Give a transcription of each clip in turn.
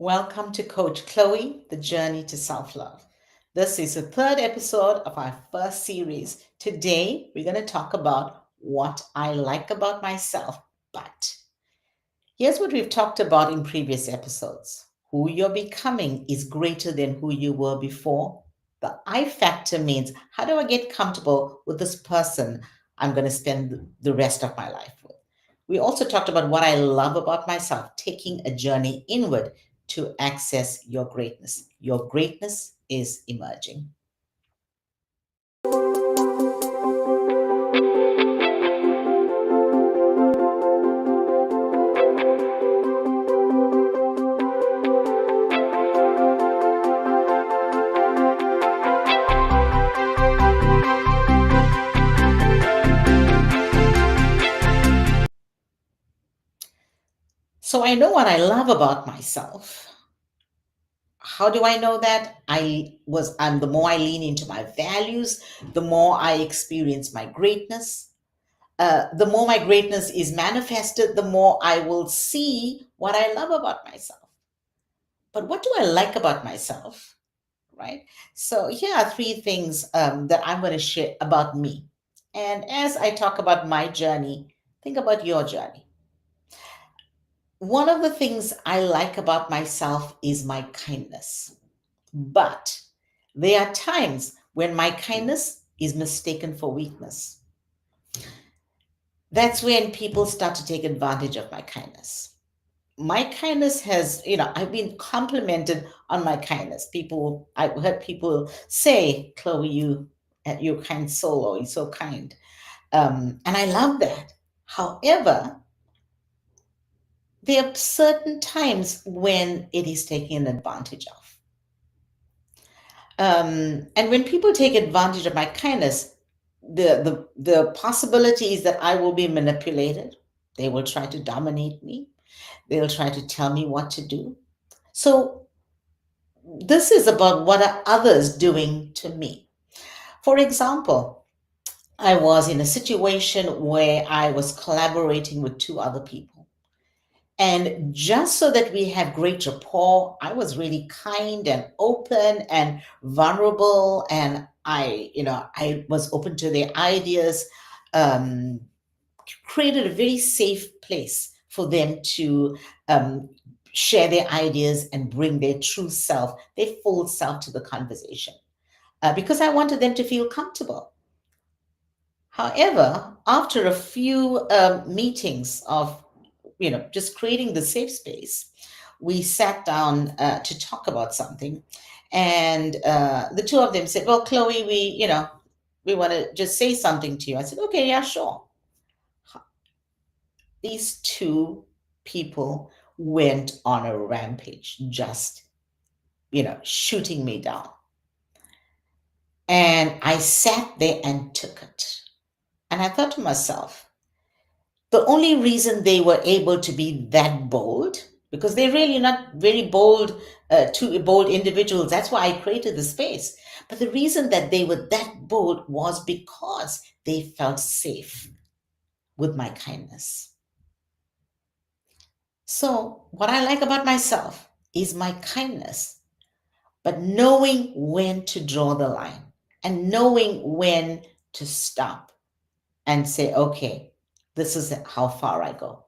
Welcome to Coach Chloe, The Journey to Self Love. This is the third episode of our first series. Today, we're going to talk about what I like about myself, but here's what we've talked about in previous episodes. Who you're becoming is greater than who you were before. The I factor means how do I get comfortable with this person I'm going to spend the rest of my life with? We also talked about what I love about myself, taking a journey inward to access your greatness. Your greatness is emerging. So I know what I love about myself. How do I know that? And the more I lean into my values, the more I experience my greatness. The more my greatness is manifested, the more I will see what I love about myself. But what do I like about myself? Right? So here are three things that I'm going to share about me. And as I talk about my journey, think about your journey. One of the things I like about myself is my kindness. But there are times when my kindness is mistaken for weakness. That's when people start to take advantage of my kindness. My kindness has, I've been complimented on my kindness. I've heard people say, Chloe, you're a kind soul, or you're so kind. And I love that. However, there are certain times when it is taken advantage of. And when people take advantage of my kindness, the possibility is that I will be manipulated. They will try to dominate me. They'll try to tell me what to do. So this is about what are others doing to me. For example, I was in a situation where I was collaborating with two other people. And just so that we have great rapport, I was really kind and open and vulnerable. And I was open to their ideas, um, created a very safe place for them to um, share their ideas and bring their true self, their full self to the conversation. Because I wanted them to feel comfortable. However, after a few meetings of just creating the safe space, we sat down to talk about something, and the two of them said, "Well, Chloe, we want to just say something to you." I said, "Okay, yeah, sure." These two people went on a rampage, just shooting me down, and I sat there and took it, and I thought to myself, the only reason they were able to be that bold, because they're really not very bold, two bold individuals. That's why I created the space. But the reason that they were that bold was because they felt safe with my kindness. So, what I like about myself is my kindness, but knowing when to draw the line and knowing when to stop and say, okay, this is how far I go.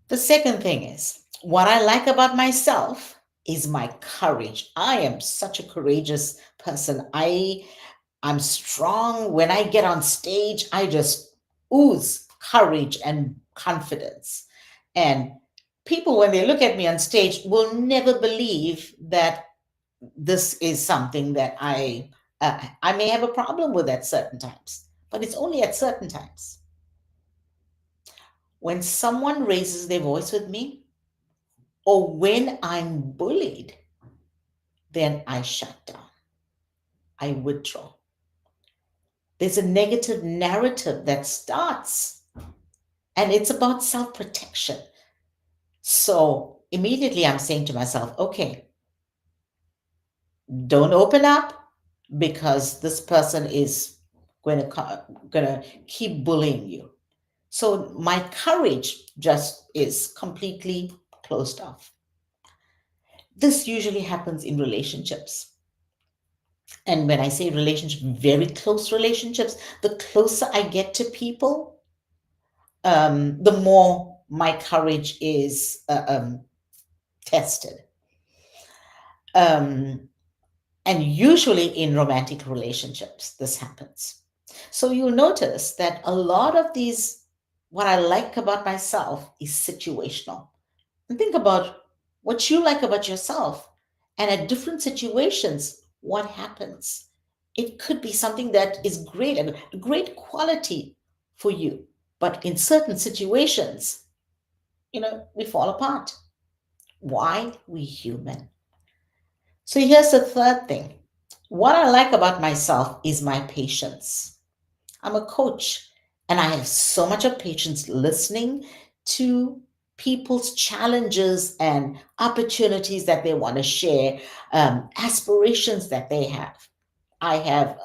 The second thing is what I like about myself is my courage. I am such a courageous person. I'm strong. When I get on stage, I just ooze courage and confidence. And people, when they look at me on stage, will never believe that this is something that I may have a problem with at certain times, but it's only at certain times. When someone raises their voice with me, or when I'm bullied, then I shut down. I withdraw. There's a negative narrative that starts, and it's about self protection. So immediately I'm saying to myself, okay, don't open up because this person is going to keep bullying you. So my courage just is completely closed off. This usually happens in relationships. And when I say relationship, very close relationships, the closer I get to people, the more my courage is tested. Um, and usually in romantic relationships, this happens. So you'll notice that a lot of these, what I like about myself is situational. And think about what you like about yourself. And at different situations, what happens? It could be something that is great and a great quality for you. But in certain situations, we fall apart. Why? We human. So here's the third thing. What I like about myself is my patience. I'm a coach and I have so much of patience listening to people's challenges and opportunities that they want to share, aspirations that they have. I have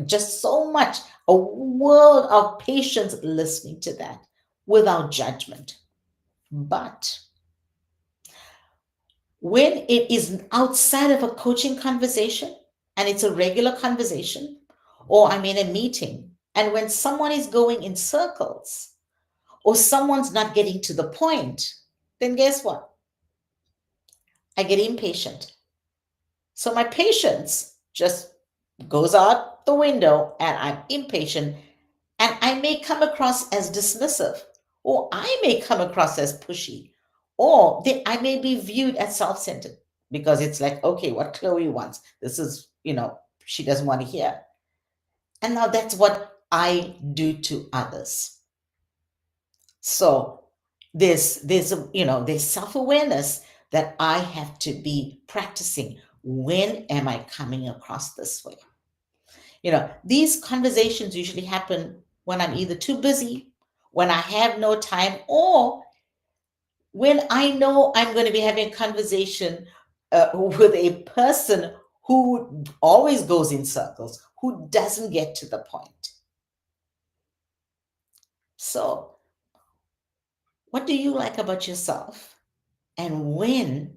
just so much, a world of patience listening to that without judgment. But when it is outside of a coaching conversation and it's a regular conversation, or I'm in a meeting, and when someone is going in circles or someone's not getting to the point, then guess what? I get impatient. So my patience just goes out the window and I'm impatient, and I may come across as dismissive, or I may come across as pushy, or I may be viewed as self centered because it's like, okay, what Chloe wants, this is, she doesn't want to hear. And now that's what I do to others. So there's self awareness that I have to be practicing. When am I coming across this way? These conversations usually happen when I'm either too busy, when I have no time, or when I know I'm going to be having a conversation with a person who always goes in circles, who doesn't get to the point. So, what do you like about yourself? And when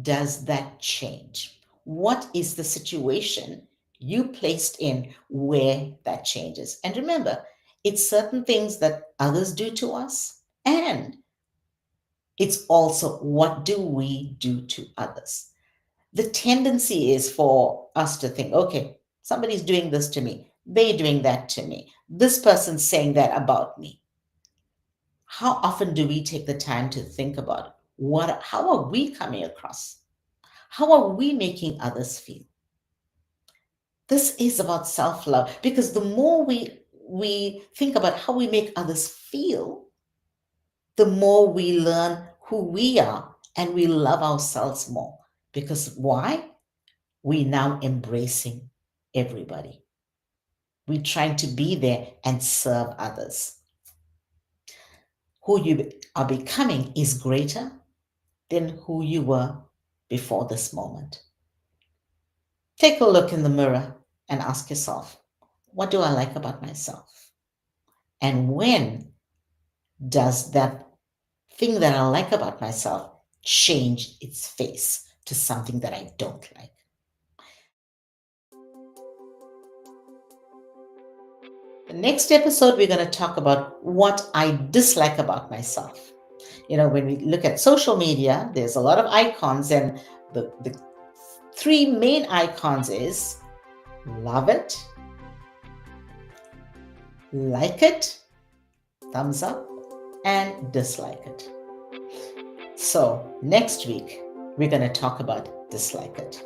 does that change? What is the situation you placed in where that changes? And remember, it's certain things that others do to us, and it's also what do we do to others. The tendency is for us to think, okay, somebody's doing this to me, they're doing that to me, this person's saying that about me. How often do we take the time to think about how are we coming across? How are we making others feel? This is about self-love, because the more we think about how we make others feel, the more we learn who we are and we love ourselves more. Because why? We now embracing everybody. We're trying to be there and serve others. Who you are becoming is greater than who you were before this moment. Take a look in the mirror and ask yourself, what do I like about myself? And when does that thing that I like about myself change its face to something that I don't like? The next episode, we're going to talk about what I dislike about myself. When we look at social media, there's a lot of icons, and the three main icons is love it, like it, thumbs up, and dislike it. So next week, we're going to talk about dislike it.